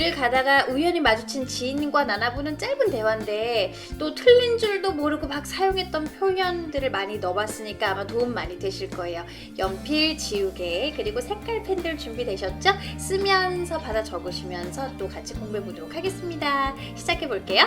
길을 가다가 우연히 마주친 지인과 나눠보는 짧은 대화인데 또 틀린 줄도 모르고 막 사용했던 표현들을 많이 넣어봤으니까 아마 도움 많이 되실 거예요. 연필, 지우개, 그리고 색깔 펜들 준비되셨죠? 쓰면서 받아 적으시면서 또 같이 공부해 보도록 하겠습니다. 시작해 볼게요.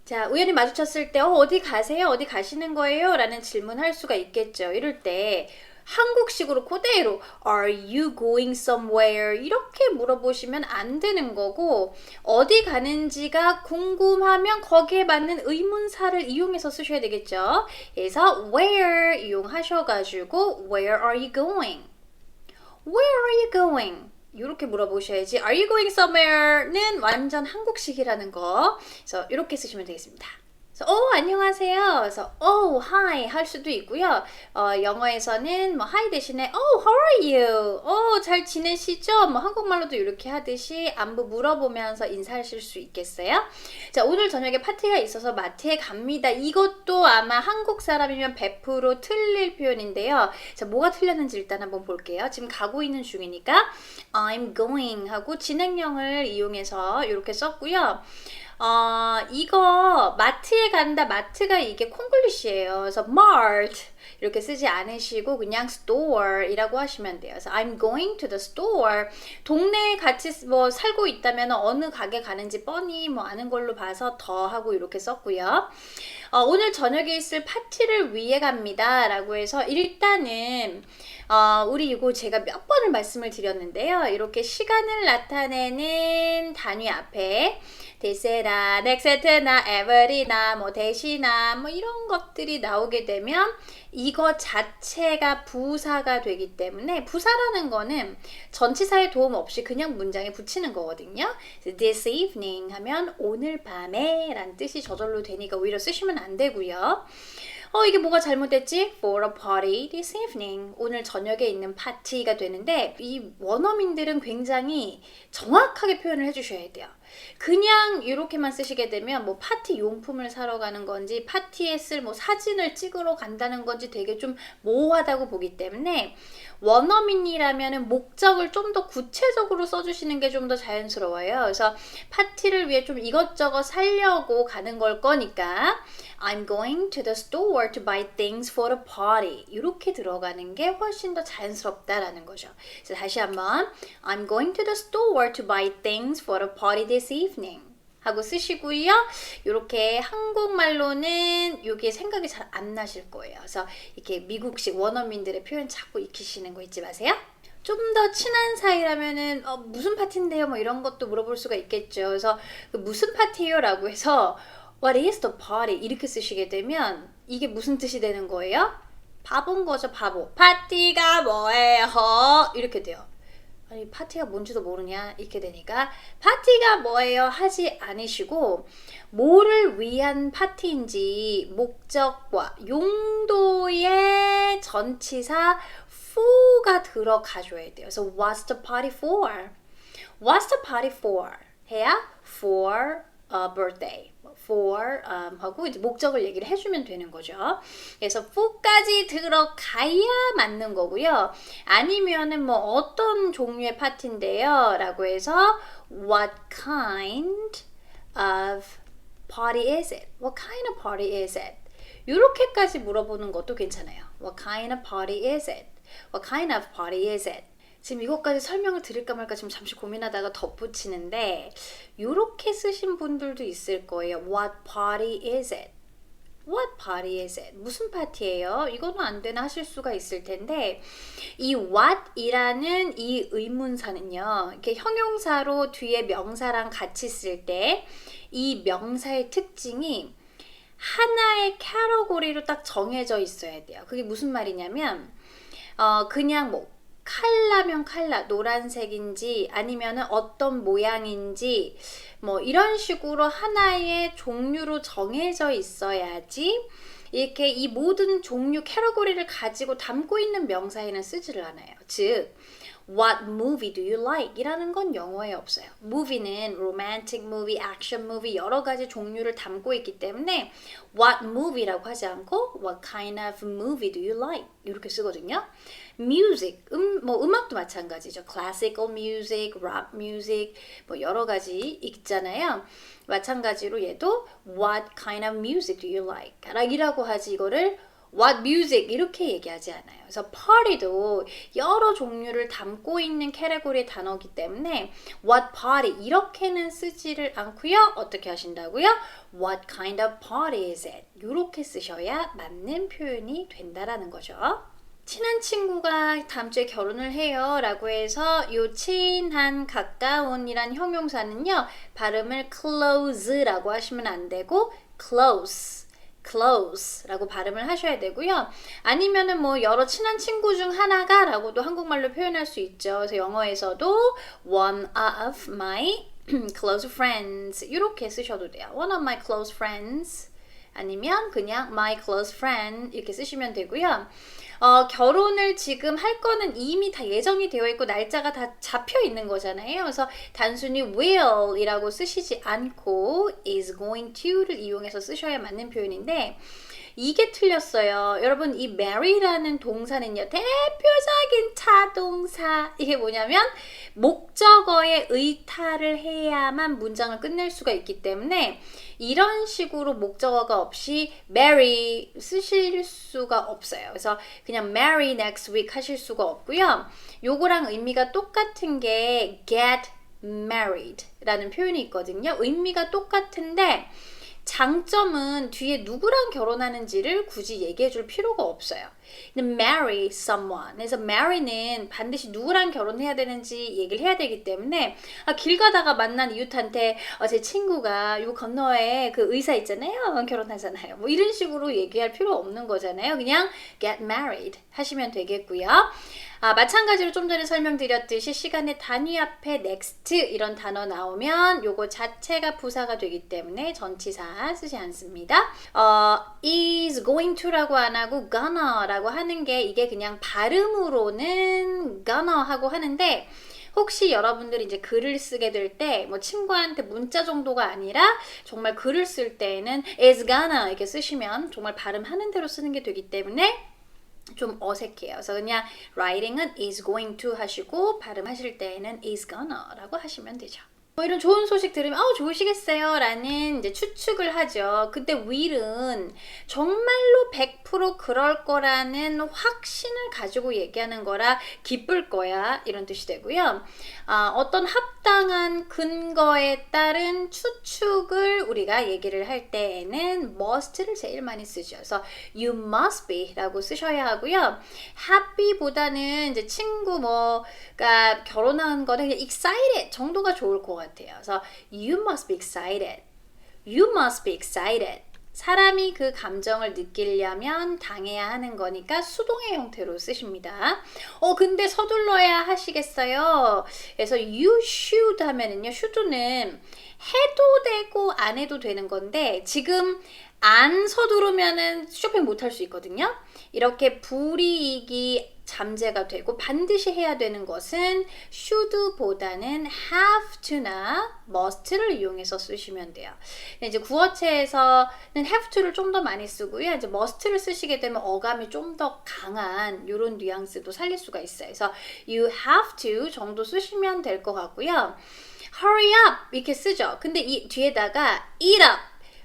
자, 우연히 마주쳤을 때 어디 가세요? 어디 가시는 거예요? 라는 질문할 수가 있겠죠. 이럴 때 한국식으로 그대로 Are you going somewhere? 이렇게 물어보시면 안 되는 거고, 어디 가는지가 궁금하면 거기에 맞는 의문사를 이용해서 쓰셔야 되겠죠. 그래서 where 이용하셔가지고 Where are you going? Where are you going? 이렇게 물어보셔야지. Are you going somewhere?는 완전 한국식이라는 거. 그래서 이렇게 쓰시면 되겠습니다. 그래서 안녕하세요. 그래서 hi 할 수도 있고요. 영어에서는 뭐 hi 대신에 how are you? 잘 지내시죠? 뭐 한국말로도 이렇게 하듯이 안부 물어보면서 인사하실 수 있겠어요? 자, 오늘 저녁에 파티가 있어서 마트에 갑니다. 이것도 아마 한국 사람이면 100% 틀릴 표현인데요. 자, 뭐가 틀렸는지 일단 한번 볼게요. 지금 가고 있는 중이니까 I'm going 하고 진행형을 이용해서 이렇게 썼고요. 이거 마트에 간다. 마트가 이게 콩글리시예요. 그래서 mart 이렇게 쓰지 않으시고 그냥 store 이라고 하시면 돼요. 그래서 I'm going to the store. 동네에 같이 뭐 살고 있다면 어느 가게 가는지 뻔히 뭐 아는 걸로 봐서 더 하고 이렇게 썼고요. 오늘 저녁에 있을 파티를 위해 갑니다. 라고 해서 일단은 우리 이거 제가 몇 번을 말씀을 드렸는데요. 이렇게 시간을 나타내는 단위 앞에 데세나, 넥세트나, 에버리나, 뭐 대시나 뭐 이런 것들이 나오게 되면 이거 자체가 부사가 되기 때문에 부사라는 거는 전치사의 도움 없이 그냥 문장에 붙이는 거거든요. This evening 하면 오늘 밤에 라는 뜻이 저절로 되니까 오히려 쓰시면 안 되고요. 이게 뭐가 잘못됐지? For a party this evening. 오늘 저녁에 있는 파티가 되는데 이 원어민들은 굉장히 정확하게 표현을 해주셔야 돼요. 그냥 이렇게만 쓰시게 되면 뭐 파티 용품을 사러 가는 건지 파티에 쓸 뭐 사진을 찍으러 간다는 건지 되게 좀 모호하다고 보기 때문에 원어민이라면 목적을 좀 더 구체적으로 써주시는 게 좀 더 자연스러워요. 그래서 파티를 위해 좀 이것저것 사려고 가는 걸 거니까 I'm going to the store to buy things for a party. 이렇게 들어가는 게 훨씬 더 자연스럽다라는 거죠. 그래서 다시 한번 I'm going to the store to buy things for a party this evening. 하고 쓰시고요. 이렇게 한국말로는 이게 생각이 잘 안 나실 거예요. 그래서 이렇게 미국식 원어민들의 표현 자꾸 익히시는 거 잊지 마세요. 좀 더 친한 사이라면은 무슨 파티인데요? 뭐 이런 것도 물어볼 수가 있겠죠. 그래서 무슨 파티예요? 라고 해서 What is the party? 이렇게 쓰시게 되면 이게 무슨 뜻이 되는 거예요? 바본 거죠, 바보. 파티가 뭐예요? 이렇게 돼요. 아니, 파티가 뭔지도 모르냐? 이렇게 되니까 파티가 뭐예요? 하지 않으시고 뭐를 위한 파티인지 목적과 용도의 전치사 for가 들어가줘야 돼요. 그래서 what's the party for? What's the party for? 해야 for a birthday. for 하고 이제 목적을 얘기를 해주면 되는 거죠. 그래서 for까지 들어가야 맞는 거고요. 아니면은 뭐 어떤 종류의 파티인데요? 라고 해서 what kind of party is it? What kind of party is it? 이렇게까지 물어보는 것도 괜찮아요. What kind of party is it? What kind of party is it? 지금 이것까지 설명을 드릴까 말까 지금 잠시 고민하다가 덧붙이는데 이렇게 쓰신 분들도 있을 거예요. What party is it? What party is it? 무슨 파티예요? 이거는 안 되나 하실 수가 있을 텐데 이 what이라는 이 의문사는요. 이렇게 형용사로 뒤에 명사랑 같이 쓸 때 이 명사의 특징이 하나의 카테고리로 딱 정해져 있어야 돼요. 그게 무슨 말이냐면 그냥 뭐 칼라면 칼라, 노란색인지 아니면은 어떤 모양인지 뭐 이런 식으로 하나의 종류로 정해져 있어야지 이렇게 이 모든 종류 카테고리를 가지고 담고 있는 명사에는 쓰지를 않아요. 즉 What movie do you like? 이라는 건 영어에 없어요. movie는 romantic movie, action movie 여러 가지 종류를 담고 있기 때문에 what movie라고 하지 않고 what kind of movie do you like? 이렇게 쓰거든요. music, 뭐 음악도 마찬가지죠. classical music, rock music 뭐 여러 가지 있잖아요. 마찬가지로 얘도 what kind of music do you like? 이라고 하지 이거를 What music 이렇게 얘기하지 않아요. 그래서 party도 여러 종류를 담고 있는 캐테고리의 단어이기 때문에 what party 이렇게는 쓰지를 않고요. 어떻게 하신다고요? What kind of party is it? 이렇게 쓰셔야 맞는 표현이 된다라는 거죠. 친한 친구가 다음 주에 결혼을 해요 라고 해서 요 친한 가까운이란 형용사는요 발음을 close라고 하시면 안 되고 close라고 발음을 하셔야 되고요. 아니면은 뭐 여러 친한 친구 중 하나가 라고도 한국말로 표현할 수 있죠. 그래서 영어에서도 one of my close friends 이렇게 쓰셔도 돼요. one of my close friends 아니면 그냥 my close friend 이렇게 쓰시면 되고요. 결혼을 지금 할 거는 이미 다 예정이 되어 있고 날짜가 다 잡혀 있는 거잖아요. 그래서 단순히 will 이라고 쓰시지 않고 is going to를 이용해서 쓰셔야 맞는 표현인데 이게 틀렸어요. 여러분 이 marry라는 동사는요. 대표적인 타동사. 이게 뭐냐면 목적어에 의타를 해야만 문장을 끝낼 수가 있기 때문에 이런 식으로 목적어가 없이 marry 쓰실 수가 없어요. 그래서 그냥 marry next week 하실 수가 없고요. 요거랑 의미가 똑같은 게 get married 라는 표현이 있거든요. 의미가 똑같은데 장점은 뒤에 누구랑 결혼하는지를 굳이 얘기해 줄 필요가 없어요. marry someone. 그래서 marry는 반드시 누구랑 결혼해야 되는지 얘기를 해야 되기 때문에 길 가다가 만난 이웃한테 제 친구가 요 건너에 그 의사 있잖아요. 결혼하잖아요. 뭐 이런 식으로 얘기할 필요 없는 거잖아요. 그냥 get married 하시면 되겠고요. 마찬가지로 좀 전에 설명드렸듯이 시간의 단위 앞에 next 이런 단어 나오면 요거 자체가 부사가 되기 때문에 전치사 쓰지 않습니다. is going to라고 안 하고 gonna라고 하는 게 이게 그냥 발음으로는 gonna 하고 하는데 혹시 여러분들이 이제 글을 쓰게 될 때 뭐 친구한테 문자 정도가 아니라 정말 글을 쓸 때에는 is gonna 이렇게 쓰시면 정말 발음하는 대로 쓰는 게 되기 때문에 좀 어색해요. 그래서 그냥 writing은 is going to 하시고 발음하실 때에는 is gonna라고 하시면 되죠. 뭐 이런 좋은 소식 들으면 좋으시겠어요 라는 이제 추측을 하죠. 근데 will은 정말로 100% 그럴 거라는 확신을 가지고 얘기하는 거라 기쁠 거야 이런 뜻이 되고요. 어떤 합당한 근거에 따른 추측을 우리가 얘기를 할 때에는 must를 제일 많이 쓰죠. 그래서 you must be 라고 쓰셔야 하고요. happy보다는 이제 친구 뭐가 결혼한 거는 그냥 excited 정도가 좋을 것 같아요. 그래서 you must be excited. You must be excited. 사람이 그 감정을 느끼려면 당해야 하는 거니까 수동의 형태로 쓰십니다. 근데 서둘러야 하시겠어요? 그래서 you should 하면은요. should는 해도 되고 안 해도 되는 건데 지금 안 서두르면은 쇼핑 못 할 수 있거든요. 이렇게 불이익이 잠재가 되고 반드시 해야 되는 것은 should보다는 have to나 must를 이용해서 쓰시면 돼요. 이제 구어체에서는 have to를 좀 더 많이 쓰고요. 이제 must를 쓰시게 되면 어감이 좀 더 강한 이런 뉘앙스도 살릴 수가 있어요. 그래서 you have to 정도 쓰시면 될 것 같고요. hurry up 이렇게 쓰죠. 근데 이 뒤에다가 eat up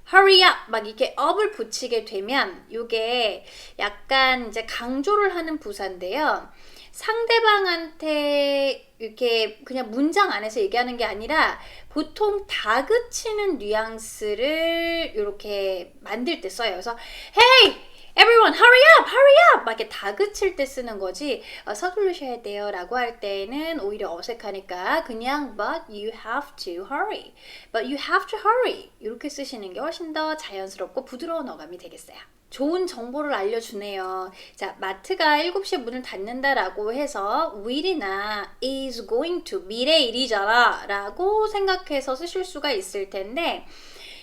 hurry up 막 이렇게 up을 붙이게 되면 이게 약간 이제 강조를 하는 부사인데요. 상대방한테 이렇게 그냥 문장 안에서 얘기하는 게 아니라 보통 다그치는 뉘앙스를 이렇게 만들 때 써요. 그래서 hey everyone hurry up hurry up 막 이렇게 다그칠 때 쓰는 거지 서두르셔야 돼요 라고 할 때는 오히려 어색하니까 그냥 but you have to hurry but you have to hurry 이렇게 쓰시는 게 훨씬 더 자연스럽고 부드러운 어감이 되겠어요. 좋은 정보를 알려주네요. 자, 마트가 7시에 문을 닫는다라고 해서 will이나 is going to 미래 일이잖아 라고 생각해서 쓰실 수가 있을 텐데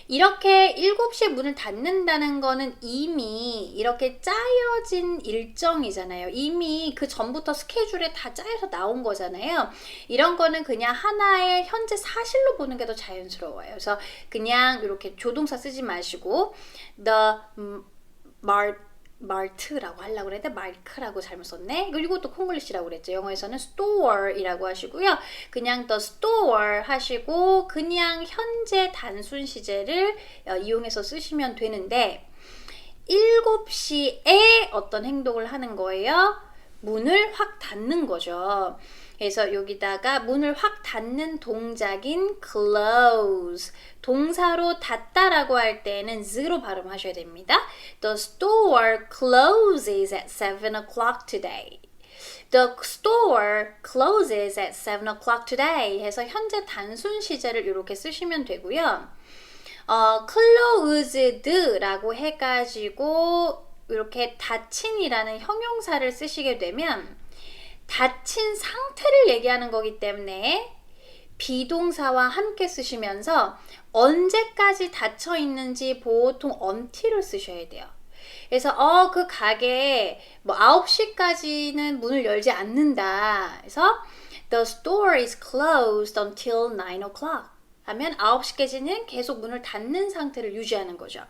이렇게 7시에 문을 닫는다는 거는 이미 이렇게 짜여진 일정이잖아요. 이미 그 전부터 스케줄에 다 짜여서 나온 거잖아요. 이런 거는 그냥 하나의 현재 사실로 보는 게 더 자연스러워요. 그래서 그냥 이렇게 조동사 쓰지 마시고 the 마트라고 하려고 그랬는데 마크라고 잘못 썼네. 그리고 또 콩글리시라고 그랬죠. 영어에서는 store이라고 하시고요. 그냥 the store 하시고 그냥 현재 단순 시제를 이용해서 쓰시면 되는데 7시에 어떤 행동을 하는 거예요? 문을 확 닫는 거죠. 그래서 여기다가 문을 확 닫는 동작인 close, 동사로 닫다라고 할 때는 z로 발음하셔야 됩니다. The store closes at 7 o'clock today. The store closes at 7 o'clock today 해서 현재 단순 시제를 이렇게 쓰시면 되고요. closed라고 해가지고 이렇게 닫힌이라는 형용사를 쓰시게 되면 닫힌 상태를 얘기하는 거기 때문에 비동사와 함께 쓰시면서 언제까지 닫혀 있는지 보통 until을 쓰셔야 돼요. 그래서 그 가게 뭐 9시까지는 문을 열지 않는다. 그래서 the store is closed until 9 o'clock 하면 9시까지는 계속 문을 닫는 상태를 유지하는 거죠.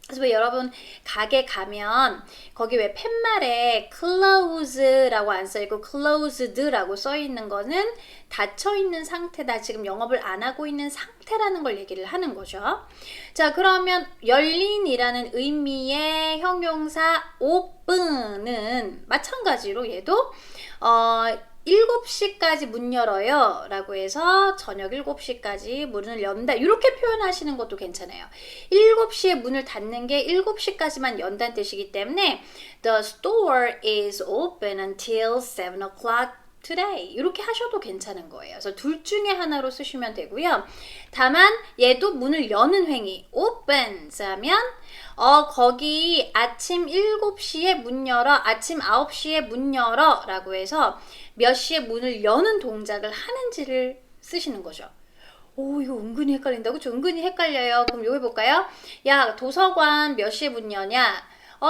그래서 왜 여러분 가게 가면 거기 왜 팻말에 close라고 안 써있고 closed라고 써있는 거는 닫혀있는 상태다. 지금 영업을 안 하고 있는 상태라는 걸 얘기를 하는 거죠. 자, 그러면 열린이라는 의미의 형용사 open은 마찬가지로 얘도 7시까지 문 열어요 라고 해서 저녁 7시까지 문을 연다 이렇게 표현하시는 것도 괜찮아요. 7시에 문을 닫는 게 7시까지만 연다는 뜻이기 때문에 The store is open until 7 o'clock today 이렇게 하셔도 괜찮은 거예요. 그래서 둘 중에 하나로 쓰시면 되고요. 다만 얘도 문을 여는 행위 opens 하면 거기 아침 7시에 문 열어, 아침 9시에 문 열어 라고 해서 몇 시에 문을 여는 동작을 하는지를 쓰시는 거죠. 오, 이거 은근히 헷갈린다고? 저 은근히 헷갈려요. 그럼 이거 해볼까요? 야, 도서관 몇 시에 문 여냐?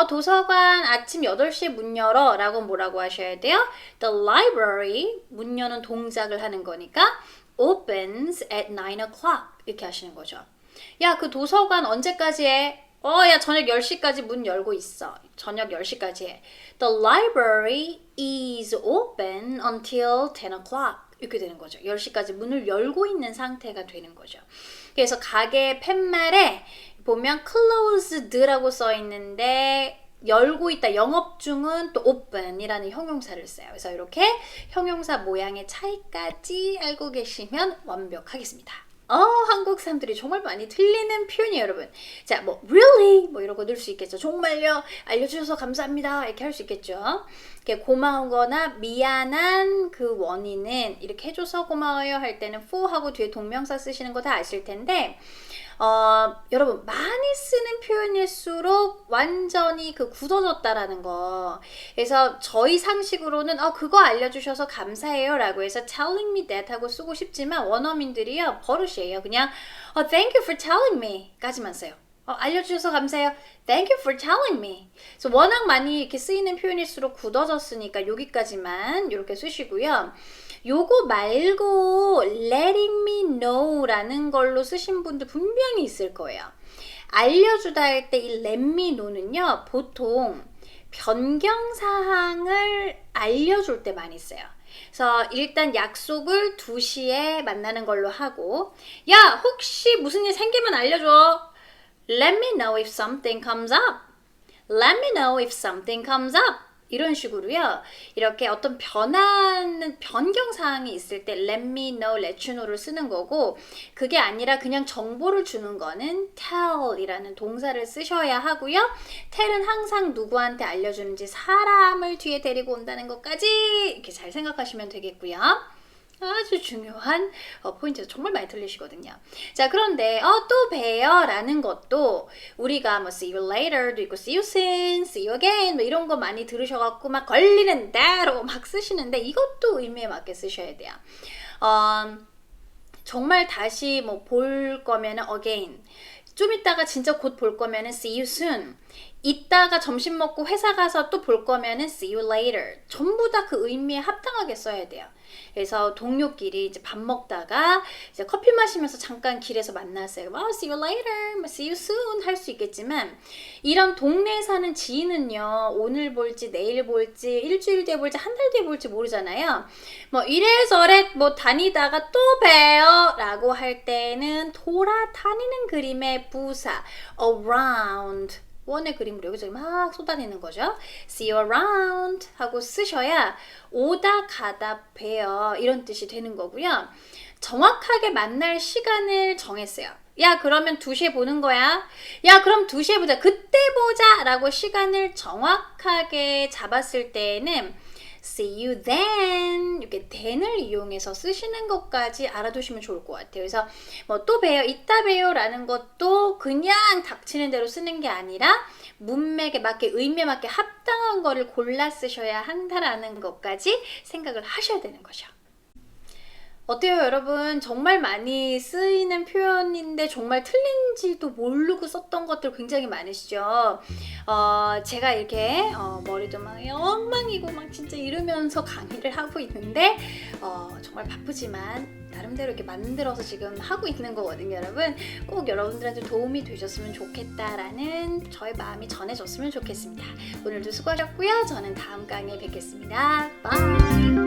도서관 아침 8시에 문 열어 라고 뭐라고 하셔야 돼요? The library, 문 여는 동작을 하는 거니까 opens at 9 o'clock 이렇게 하시는 거죠. 야, 그 도서관 언제까지 해? 야, 저녁 10시까지 문 열고 있어. 저녁 10시까지 해. The library is open until 10 o'clock. 이렇게 되는 거죠. 10시까지 문을 열고 있는 상태가 되는 거죠. 그래서 가게 팻말에 보면 closed라고 써 있는데 열고 있다, 영업 중은 또 open이라는 형용사를 써요. 그래서 이렇게 형용사 모양의 차이까지 알고 계시면 완벽하겠습니다. 한국 사람들이 정말 많이 틀리는 표현이에요, 여러분. 자, 뭐 really 뭐 이런 거 넣을 수 있겠죠. 정말요, 알려주셔서 감사합니다 이렇게 할 수 있겠죠. 이렇게 고마운 거나 미안한 그 원인은 이렇게 해줘서 고마워요 할 때는 for 하고 뒤에 동명사 쓰시는 거 다 아실 텐데 여러분 많이 쓰는 표현일수록 완전히 그 굳어졌다라는 거. 그래서 저희 상식으로는 그거 알려주셔서 감사해요 라고 해서 telling me that 하고 쓰고 싶지만 원어민들이요 버릇이에요. 그냥 thank you for telling me 까지만 써요. 알려주셔서 감사해요. Thank you for telling me. 그래서 워낙 많이 이렇게 쓰이는 표현일수록 굳어졌으니까 여기까지만 이렇게 쓰시고요. 요거 말고 letting me know 라는 걸로 쓰신 분들 분명히 있을 거예요. 알려주다 할 때 이 let me know는요 보통 변경사항을 알려줄 때 많이 써요. 그래서 일단 약속을 2시에 만나는 걸로 하고 야, 혹시 무슨 일 생기면 알려줘. Let me know if something comes up. Let me know if something comes up. 이런 식으로요. 이렇게 어떤 변경사항이 있을 때 let me know, let you know를 쓰는 거고 그게 아니라 그냥 정보를 주는 거는 tell이라는 동사를 쓰셔야 하고요. tell은 항상 누구한테 알려주는지 사람을 뒤에 데리고 온다는 것까지 이렇게 잘 생각하시면 되겠고요. 아주 중요한 포인트에서 정말 많이 틀리시거든요. 자, 그런데 또 봬요 라는 것도 우리가 뭐 see you later도 있고 see you soon, see you again 뭐 이런 거 많이 들으셔갖고 막 걸리는 대로 막 쓰시는데 이것도 의미에 맞게 쓰셔야 돼요. 정말 다시 뭐 볼 거면은 again. 좀 이따가 진짜 곧 볼 거면은 see you soon. 이따가 점심 먹고 회사 가서 또 볼 거면은 see you later. 전부 다 그 의미에 합당하게 써야 돼요. 그래서 동료끼리 이제 밥 먹다가 이제 커피 마시면서 잠깐 길에서 만났어요. See you later, see you soon 할 수 있겠지만 이런 동네에 사는 지인은요, 오늘 볼지 내일 볼지 일주일 뒤에 볼지 한 달 뒤에 볼지 모르잖아요. 뭐 이래저래 뭐 다니다가 또 봬요 라고 할 때는 돌아다니는 그림의 부사 around 원의 그림으로 여기저기 막 쏟아내는 거죠. See you around 하고 쓰셔야 오다 가다 봬요 이런 뜻이 되는 거고요. 정확하게 만날 시간을 정했어요. 야 그러면 2시에 보는 거야. 야 그럼 2시에 보자. 그때 보자 라고 시간을 정확하게 잡았을 때는 see you then 이렇게 then을 이용해서 쓰시는 것까지 알아두시면 좋을 것 같아요. 그래서 뭐 또 봬요, 이따 봬요 라는 것도 그냥 닥치는 대로 쓰는 게 아니라 문맥에 맞게 의미에 맞게 합당한 거를 골라 쓰셔야 한다라는 것까지 생각을 하셔야 되는 거죠. 어때요 여러분? 정말 많이 쓰이는 표현인데 정말 틀린지도 모르고 썼던 것들 굉장히 많으시죠? 제가 이렇게 머리도 막 엉망이고 막 진짜 이러면서 강의를 하고 있는데 정말 바쁘지만 나름대로 이렇게 만들어서 지금 하고 있는 거거든요 여러분. 꼭 여러분들한테 도움이 되셨으면 좋겠다라는 저의 마음이 전해졌으면 좋겠습니다. 오늘도 수고하셨고요. 저는 다음 강의에 뵙겠습니다. 바이.